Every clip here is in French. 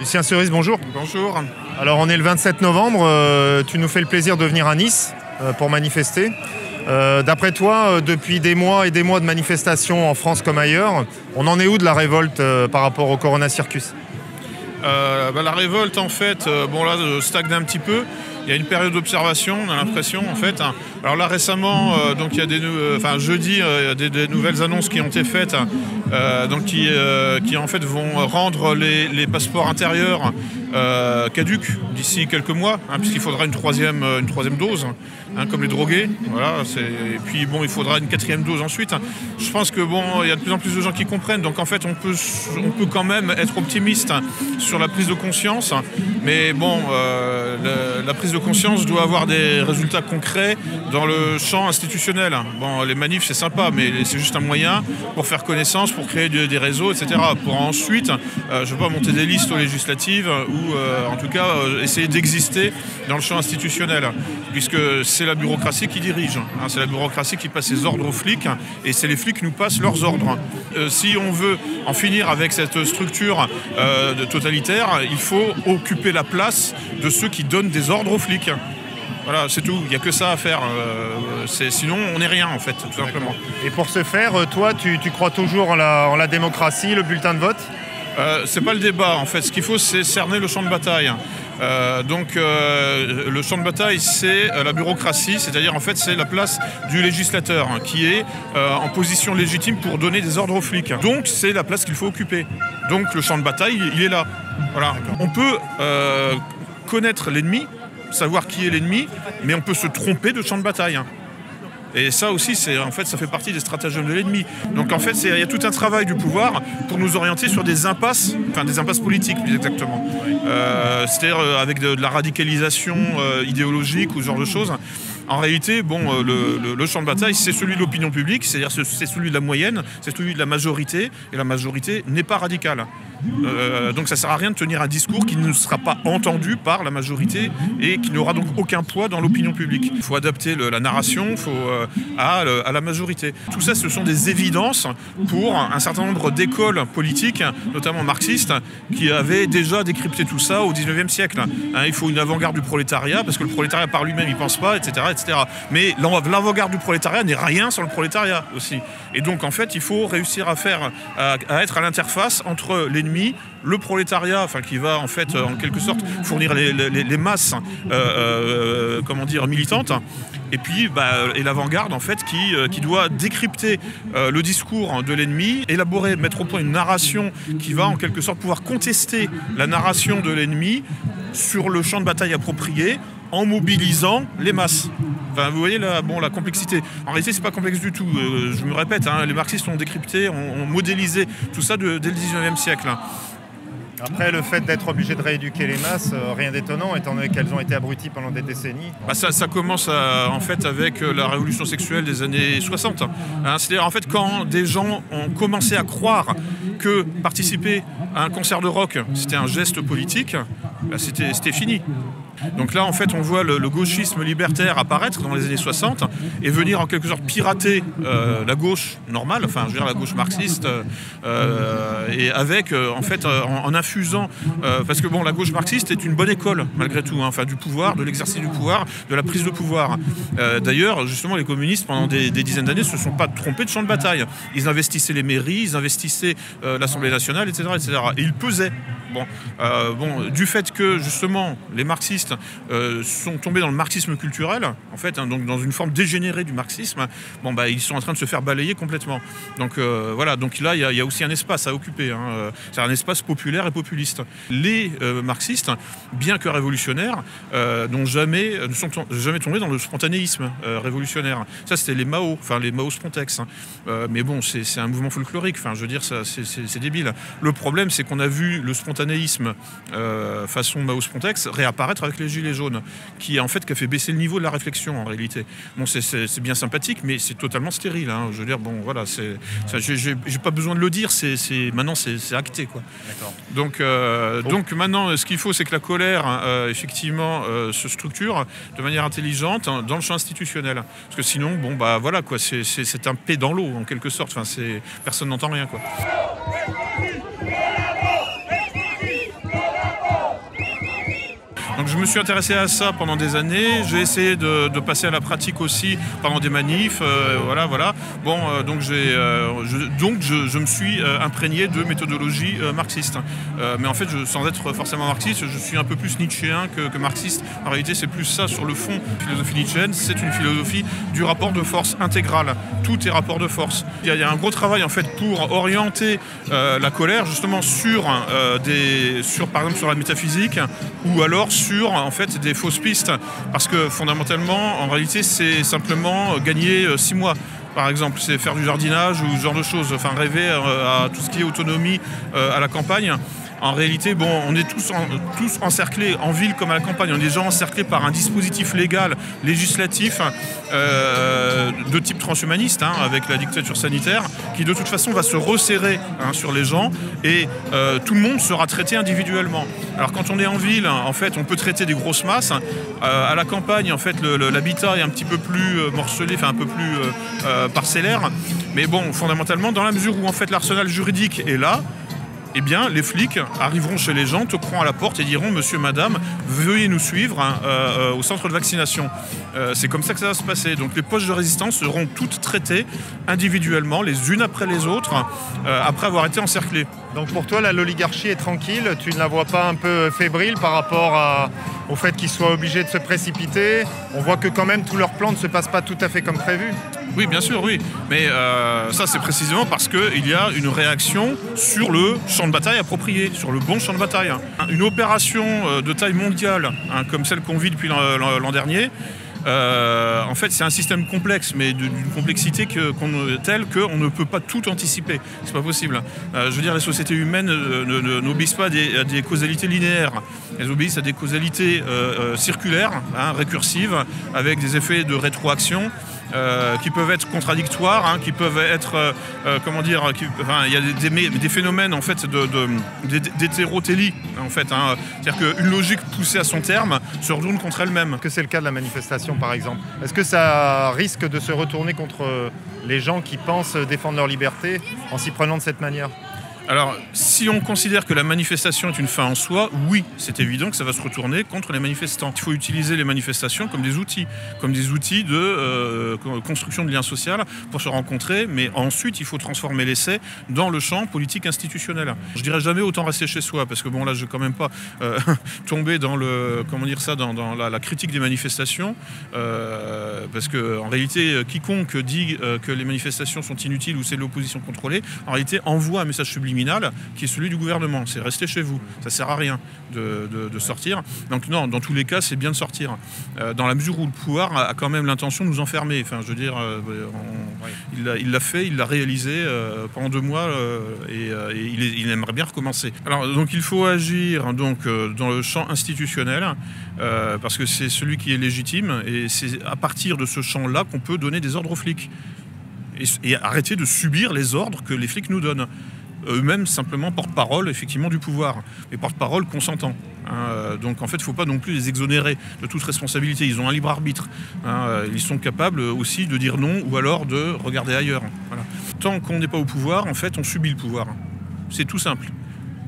Lucien Cerise, bonjour. Bonjour. Alors on est le 27 novembre, tu nous fais le plaisir de venir à Nice pour manifester. D'après toi, depuis des mois et des mois de manifestations en France comme ailleurs, on en est où de la révolte par rapport au Corona Circus ? La révolte, en fait, stagne un petit peu. Il y a une période d'observation, on a l'impression, en fait. Alors là, récemment, il y a jeudi, il y a des nouvelles annonces qui ont été faites, qui en fait vont rendre les passeports intérieurs caducs d'ici quelques mois, puisqu'il faudra une troisième dose, comme les drogués. Voilà, et puis il faudra une 4e dose ensuite. Je pense que il y a de plus en plus de gens qui comprennent. Donc en fait, on peut quand même être optimiste sur la prise de conscience, mais la prise de conscience doit avoir des résultats concrets dans le champ institutionnel. Les manifs, c'est sympa, mais c'est juste un moyen pour faire connaissance, pour créer des réseaux, etc. Pour ensuite, monter des listes aux législatives ou en tout cas essayer d'exister dans le champ institutionnel, puisque c'est la bureaucratie qui dirige. C'est la bureaucratie qui passe ses ordres aux flics et c'est les flics qui nous passent leurs ordres. Si on veut en finir avec cette structure totalitaire, il faut occuper la place de ceux qui donnent des ordres aux flics. Voilà, c'est tout. Il n'y a que ça à faire. Sinon, on n'est rien, en fait, tout simplement. Et pour ce faire, toi, tu crois toujours en la démocratie, le bulletin de vote ? C'est pas le débat, en fait. Ce qu'il faut, c'est cerner le champ de bataille. Le champ de bataille, c'est la bureaucratie, c'est-à-dire en fait c'est la place du législateur qui est en position légitime pour donner des ordres aux flics. Donc c'est la place qu'il faut occuper. Donc le champ de bataille, il est là. Voilà. On peut connaître l'ennemi, savoir qui est l'ennemi, mais on peut se tromper de champ de bataille. Et ça aussi, ça fait partie des stratagèmes de l'ennemi. Donc en fait, il y a tout un travail du pouvoir pour nous orienter sur des impasses politiques plus exactement. C'est-à-dire avec de la radicalisation idéologique ou ce genre de choses. En réalité, le champ de bataille, c'est celui de l'opinion publique, c'est-à-dire c'est celui de la moyenne, c'est celui de la majorité, et la majorité n'est pas radicale. Donc ça ne sert à rien de tenir un discours qui ne sera pas entendu par la majorité et qui n'aura donc aucun poids dans l'opinion publique. Il faut adapter la narration à la majorité. Tout ça, ce sont des évidences pour un certain nombre d'écoles politiques, notamment marxistes, qui avaient déjà décrypté tout ça au XIXe siècle. Il faut une avant-garde du prolétariat, parce que le prolétariat par lui-même, il ne pense pas, etc. Mais l'avant-garde du prolétariat n'est rien sans le prolétariat aussi. Et donc, en fait, il faut réussir à être à l'interface entre l'ennemi, le prolétariat, qui va en fait en quelque sorte fournir les masses militantes, et puis et l'avant-garde en fait qui doit décrypter le discours de l'ennemi, mettre au point une narration qui va en quelque sorte pouvoir contester la narration de l'ennemi sur le champ de bataille approprié en mobilisant les masses. Vous voyez la complexité. En réalité, c'est pas complexe du tout. Je me répète, les marxistes ont décrypté, ont modélisé tout ça dès le 19e siècle. Après, le fait d'être obligé de rééduquer les masses, rien d'étonnant, étant donné qu'elles ont été abruties pendant des décennies. Ça commence en fait avec la révolution sexuelle des années 60. C'est-à-dire en fait quand des gens ont commencé à croire que participer à un concert de rock, c'était un geste politique, c'était fini. Donc là, en fait, on voit le gauchisme libertaire apparaître dans les années 60 et venir en quelque sorte pirater la gauche normale, la gauche marxiste, et avec, en infusant, parce que la gauche marxiste est une bonne école, malgré tout, du pouvoir, de l'exercice du pouvoir, de la prise de pouvoir. D'ailleurs, justement, les communistes, pendant des dizaines d'années, ne se sont pas trompés de champ de bataille. Ils investissaient les mairies, ils investissaient l'Assemblée nationale, etc., etc. Et ils pesaient. Du fait que, justement, les marxistes sont tombés dans le marxisme culturel, en fait, donc dans une forme dégénérée du marxisme, ils sont en train de se faire balayer complètement. Donc donc là, il y a aussi un espace à occuper. C'est un espace populaire et populiste. Les marxistes, bien que révolutionnaires, ne sont jamais tombés dans le spontanéisme révolutionnaire. Ça, c'était les Mao, les Mao Spontex. Mais c'est un mouvement folklorique. C'est débile. Le problème, c'est qu'on a vu le spontanéisme façon Mao Spontex réapparaître avec les Gilets jaunes, qui a fait baisser le niveau de la réflexion en réalité. C'est bien sympathique, mais c'est totalement stérile. Je veux dire, j'ai pas besoin de le dire, maintenant c'est acté, quoi. Donc maintenant, ce qu'il faut, c'est que la colère, effectivement, se structure de manière intelligente dans le champ institutionnel. Parce que sinon, c'est un paix dans l'eau en quelque sorte. Personne n'entend rien, quoi. Donc je me suis intéressé à ça pendant des années, j'ai essayé de passer à la pratique aussi pendant des manifs, voilà. Bon, donc je me suis imprégné de méthodologie marxiste. Mais en fait, sans être forcément marxiste, je suis un peu plus nietzschéen que marxiste. En réalité, c'est plus ça sur le fond. La philosophie nietzschéenne, c'est une philosophie du rapport de force intégral. Tout est rapport de force. Il y a un gros travail en fait pour orienter la colère justement sur par exemple sur la métaphysique ou alors sur en fait des fausses pistes, parce que fondamentalement en réalité c'est simplement gagner 6 mois. Par exemple, c'est faire du jardinage ou ce genre de choses, enfin rêver à tout ce qui est autonomie à la campagne. En réalité, bon, on est tous encerclés, en ville comme à la campagne, on est déjà encerclés par un dispositif légal, législatif, de type transhumaniste, avec la dictature sanitaire, qui de toute façon va se resserrer sur les gens, et tout le monde sera traité individuellement. Alors quand on est en ville, en fait, on peut traiter des grosses masses. À la campagne, en fait, l'habitat est un petit peu plus morcelé, enfin un peu plus parcellaire. Mais bon, fondamentalement, dans la mesure où en fait l'arsenal juridique est là, eh bien, les flics arriveront chez les gens, toqueront à la porte et diront « Monsieur, madame, veuillez nous suivre au centre de vaccination ». C'est comme ça que ça va se passer. Donc les poches de résistance seront toutes traitées individuellement, les unes après les autres, après avoir été encerclées. Donc pour toi, l'oligarchie est tranquille, tu ne la vois pas un peu fébrile par rapport au fait qu'ils soient obligés de se précipiter? On voit que quand même tout leur plan ne se passe pas tout à fait comme prévu. Oui, bien sûr, oui. Mais ça, c'est précisément parce qu'il y a une réaction sur le champ de bataille approprié, sur le bon champ de bataille. Une opération de taille mondiale, comme celle qu'on vit depuis l'an dernier, en fait, c'est un système complexe, mais d'une complexité telle qu'on ne peut pas tout anticiper. C'est pas possible. Je veux dire, les sociétés humaines n'obéissent pas à des causalités linéaires. Elles obéissent à des causalités circulaires, récursives, avec des effets de rétroaction. Qui peuvent être contradictoires, qui peuvent être, comment dire, il y a des phénomènes en fait d'hétérotélie en fait. C'est-à-dire qu'une logique poussée à son terme se retourne contre elle-même. Que c'est le cas de la manifestation par exemple. Est-ce que ça risque de se retourner contre les gens qui pensent défendre leur liberté en s'y prenant de cette manière ? Alors, si on considère que la manifestation est une fin en soi, oui, c'est évident que ça va se retourner contre les manifestants. Il faut utiliser les manifestations comme des outils de construction de liens sociaux pour se rencontrer, mais ensuite, il faut transformer l'essai dans le champ politique institutionnel. Je dirais jamais autant rester chez soi, parce que bon, là, je ne vais quand même pas tomber dans dans la critique des manifestations, parce que en réalité, quiconque dit que les manifestations sont inutiles ou c'est l'opposition contrôlée, en réalité, envoie un message subliminal qui est celui du gouvernement. C'est rester chez vous. Ça sert à rien de sortir. Donc non, dans tous les cas, c'est bien de sortir. Dans la mesure où le pouvoir a quand même l'intention de nous enfermer. Enfin, je veux dire, il l'a fait, il l'a réalisé pendant 2 mois et il aimerait bien recommencer. Alors, donc il faut agir dans le champ institutionnel parce que c'est celui qui est légitime et c'est à partir de ce champ-là qu'on peut donner des ordres aux flics et arrêter de subir les ordres que les flics nous donnent. Eux-mêmes simplement porte-parole effectivement du pouvoir, mais porte-parole consentant. Donc en fait, il ne faut pas non plus les exonérer de toute responsabilité. Ils ont un libre arbitre. Ils sont capables aussi de dire non ou alors de regarder ailleurs. Voilà. Tant qu'on n'est pas au pouvoir, en fait, on subit le pouvoir. C'est tout simple.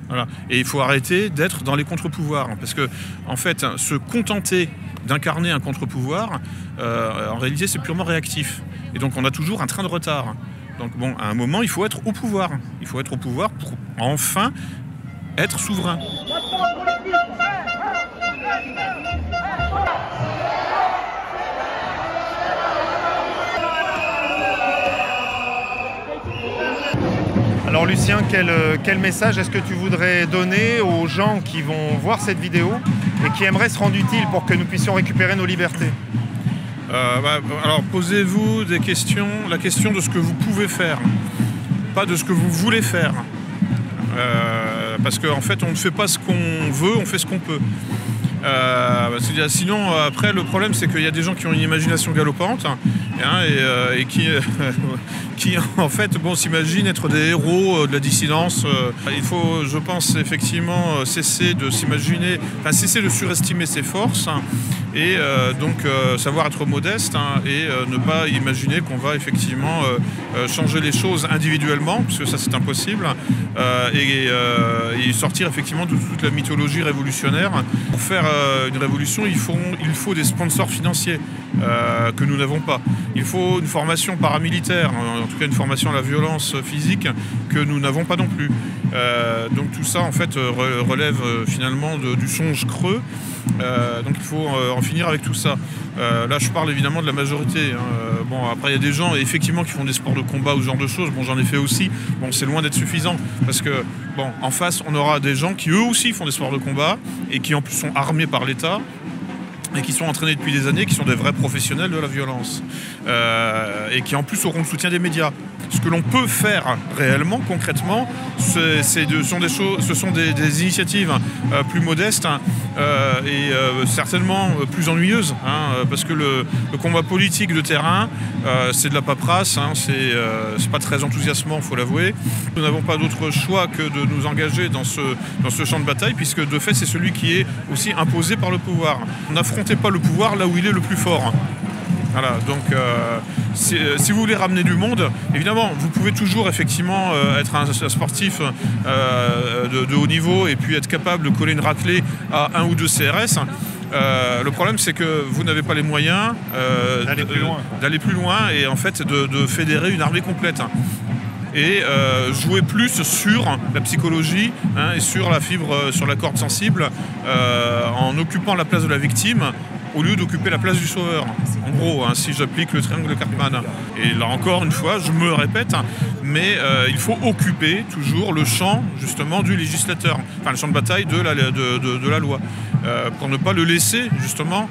Voilà. Et il faut arrêter d'être dans les contre-pouvoirs. Parce que, en fait, se contenter d'incarner un contre-pouvoir, en réalité, c'est purement réactif. Et donc on a toujours un train de retard. Donc bon, à un moment, il faut être au pouvoir. Il faut être au pouvoir pour enfin être souverain. Alors Lucien, quel message est-ce que tu voudrais donner aux gens qui vont voir cette vidéo et qui aimeraient se rendre utiles pour que nous puissions récupérer nos libertés ? Alors posez-vous la question de ce que vous pouvez faire, pas de ce que vous voulez faire. Parce qu'en fait on ne fait pas ce qu'on veut, on fait ce qu'on peut. Sinon après le problème c'est qu'il y a des gens qui ont une imagination galopante et qui en fait s'imaginent être des héros de la dissidence. Il faut, je pense, effectivement cesser de s'imaginer, cesser de surestimer ses forces et donc savoir être modeste et ne pas imaginer qu'on va effectivement changer les choses individuellement, puisque ça c'est impossible, et sortir effectivement de toute la mythologie révolutionnaire. Pour faire une révolution, il faut des sponsors financiers que nous n'avons pas. Il faut une formation paramilitaire, en tout cas une formation à la violence physique que nous n'avons pas non plus. Donc tout ça en fait relève finalement du songe creux. Donc il faut en finir avec tout ça. Là je parle évidemment de la majorité. Bon, après il y a des gens effectivement qui font des sports de combat ou ce genre de choses. Bon, j'en ai fait aussi. Bon, c'est loin d'être suffisant parce que bon, en face on aura des gens qui eux aussi font des sports de combat et qui en plus sont armés par l'État et qui sont entraînés depuis des années, qui sont des vrais professionnels de la violence et qui en plus auront le soutien des médias. Ce que l'on peut faire réellement, concrètement, ce sont des initiatives plus modestes et certainement plus ennuyeuses, parce que le combat politique de terrain, c'est de la paperasse, c'est pas très enthousiasmant, il faut l'avouer. Nous n'avons pas d'autre choix que de nous engager dans ce champ de bataille, puisque de fait c'est celui qui est aussi imposé par le pouvoir. N'affrontez pas le pouvoir là où il est le plus fort. Voilà, donc si vous voulez ramener du monde, évidemment, vous pouvez toujours effectivement être un sportif de haut niveau et puis être capable de coller une raclée à 1 ou 2 CRS. Le problème, c'est que vous n'avez pas les moyens d'aller plus loin et en fait de fédérer une armée complète. Et jouer plus sur la psychologie et sur la fibre, sur la corde sensible, en occupant la place de la victime au lieu d'occuper la place du sauveur. En gros, si j'applique le triangle de Karpman. Et là encore une fois, je me répète, mais il faut occuper toujours le champ justement du législateur, enfin le champ de bataille de la loi, pour ne pas le laisser justement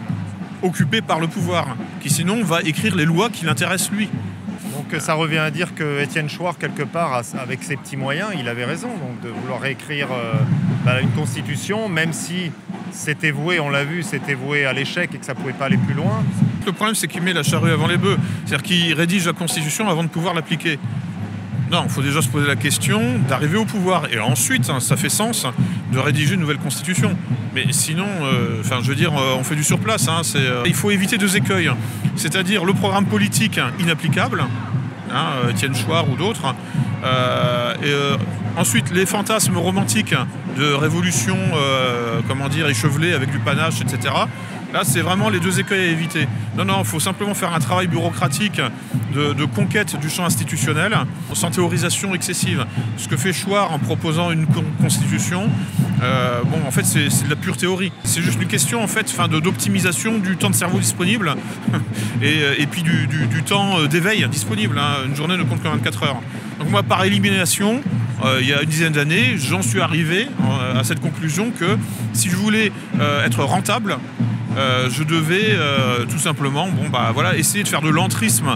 occupé par le pouvoir, qui sinon va écrire les lois qui l'intéressent lui. Donc ça revient à dire que Étienne Chouard, quelque part, avec ses petits moyens, il avait raison donc, de vouloir réécrire une constitution, même si c'était voué, on l'a vu, c'était voué à l'échec et que ça ne pouvait pas aller plus loin. Le problème, c'est qu'il met la charrue avant les bœufs. C'est-à-dire qu'il rédige la constitution avant de pouvoir l'appliquer. Non, il faut déjà se poser la question d'arriver au pouvoir. Et ensuite, ça fait sens de rédiger une nouvelle constitution. Mais sinon, je veux dire, on fait du surplace. Il faut éviter 2 écueils. C'est-à-dire le programme politique inapplicable, Étienne Chouard ou d'autres. Ensuite, les fantasmes romantiques de révolution, échevelée avec du panache, etc. Là, c'est vraiment les 2 écueils à éviter. Non, il faut simplement faire un travail bureaucratique de conquête du champ institutionnel, sans théorisation excessive. Ce que fait Chouard en proposant une constitution, en fait, c'est de la pure théorie. C'est juste une question, en fait, d'optimisation du temps de cerveau disponible et puis du temps d'éveil disponible. Une journée ne compte que 24 heures. Donc moi, par élimination, il y a une dizaine d'années, j'en suis arrivé à cette conclusion que si je voulais être rentable, je devais tout simplement essayer de faire de l'entrisme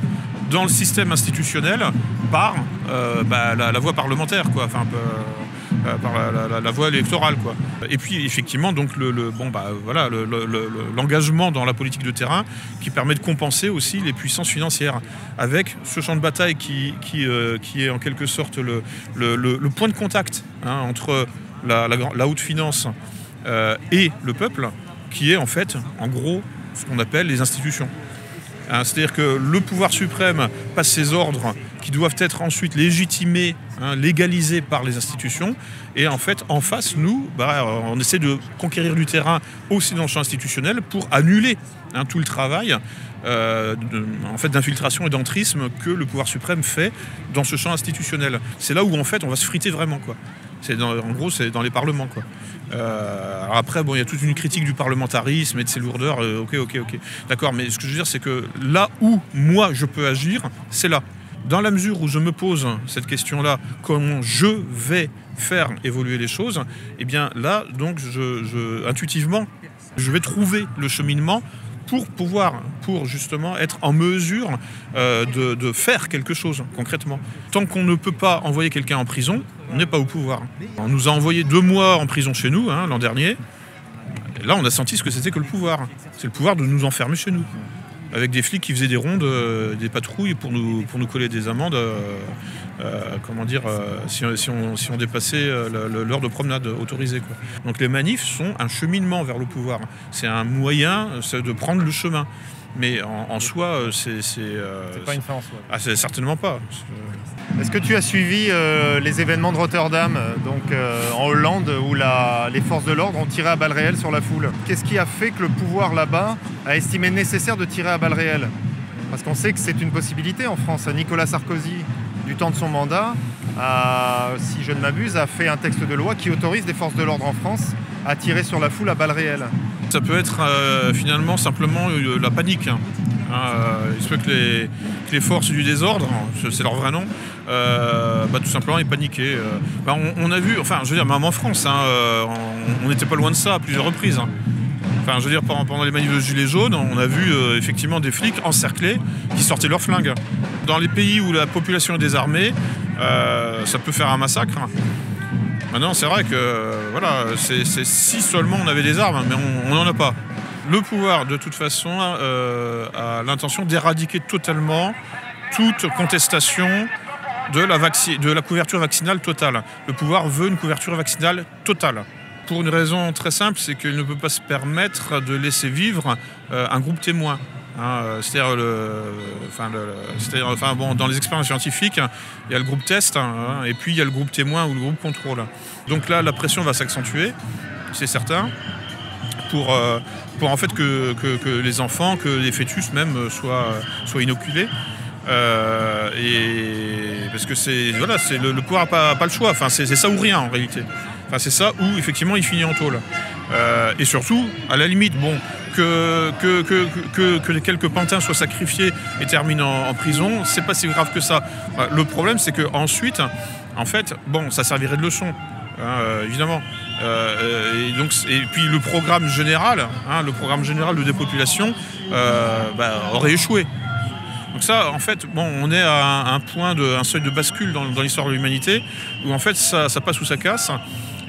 dans le système institutionnel par la voie parlementaire, quoi. Par la voie électorale, quoi. Et puis effectivement donc l'engagement dans la politique de terrain qui permet de compenser aussi les puissances financières avec ce champ de bataille qui est en quelque sorte le point de contact entre la haute finance et le peuple, qui est en fait en gros ce qu'on appelle les institutions. C'est-à-dire que le pouvoir suprême passe ses ordres qui doivent être ensuite légitimés, légalisés par les institutions. Et en fait, en face, nous, on essaie de conquérir du terrain aussi dans le champ institutionnel pour annuler tout le travail d'infiltration et d'entrisme que le pouvoir suprême fait dans ce champ institutionnel. C'est là où en fait on va se friter vraiment, quoi. En gros, c'est dans les parlements, quoi. Alors après, il y a toute une critique du parlementarisme et de ses lourdeurs. Ok. D'accord, mais ce que je veux dire, c'est que là où moi je peux agir, c'est là. Dans la mesure où je me pose cette question-là, comment je vais faire évoluer les choses, eh bien là, donc, intuitivement, je vais trouver le cheminement pour justement être en mesure de faire quelque chose concrètement. Tant qu'on ne peut pas envoyer quelqu'un en prison, on n'est pas au pouvoir. On nous a envoyé 2 mois en prison chez nous, l'an dernier. Et là, on a senti ce que c'était que le pouvoir. C'est le pouvoir de nous enfermer chez nous. avec des flics qui faisaient des rondes, des patrouilles pour nous coller des amendes, si on dépassait l'heure de promenade autorisée, quoi. Donc les manifs sont un cheminement vers le pouvoir. C'est un moyen de prendre le chemin. Mais en soi, c'est pas une fin en soi. Ah, c'est certainement pas. Est-ce que tu as suivi les événements de Rotterdam, en Hollande, où les forces de l'ordre ont tiré à balles réelles sur la foule? Qu'est-ce qui a fait que le pouvoir là-bas a estimé nécessaire de tirer à balles réelles? Parce qu'on sait que c'est une possibilité en France. Nicolas Sarkozy, du temps de son mandat, si je ne m'abuse, a fait un texte de loi qui autorise les forces de l'ordre en France à tirer sur la foule à balles réelles. Ça peut être finalement simplement la panique. Il se peut que les forces du désordre, c'est leur vrai nom, tout simplement aient paniqué. On a vu, même en France, on n'était pas loin de ça à plusieurs reprises. Pendant les manifs de Gilets jaunes, on a vu effectivement des flics encerclés qui sortaient leurs flingues. Dans les pays où la population est désarmée, ça peut faire un massacre. Maintenant, c'est vrai que c'est si seulement on avait des armes, mais on n'en a pas. Le pouvoir, de toute façon, a l'intention d'éradiquer totalement toute contestation de la couverture vaccinale totale. Le pouvoir veut une couverture vaccinale totale. Pour une raison très simple, c'est qu'il ne peut pas se permettre de laisser vivre un groupe témoin. Dans les expériences scientifiques, il y a le groupe test, et puis il y a le groupe témoin ou le groupe contrôle. Donc là, la pression va s'accentuer, c'est certain, pour en fait que les enfants, que les fœtus même soient inoculés. Parce que le pouvoir n'a pas le choix. C'est ça ou rien en réalité. C'est ça ou effectivement il finit en tôle. Et surtout, à la limite, que les quelques pantins soient sacrifiés et terminent en prison, c'est pas si grave que ça. Le problème, c'est qu'ensuite, ça servirait de leçon. Évidemment. Et puis le programme général de dépopulation aurait échoué. Donc ça, on est à un seuil de bascule dans l'histoire de l'humanité où ça passe ou ça casse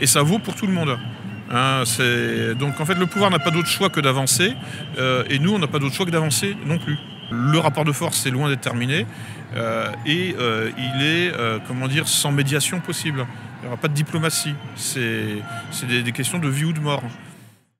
et ça vaut pour tout le monde. Donc le pouvoir n'a pas d'autre choix que d'avancer et nous on n'a pas d'autre choix que d'avancer non plus. Le rapport de force est loin d'être terminé et il est sans médiation possible. Il n'y aura pas de diplomatie. C'est des questions de vie ou de mort.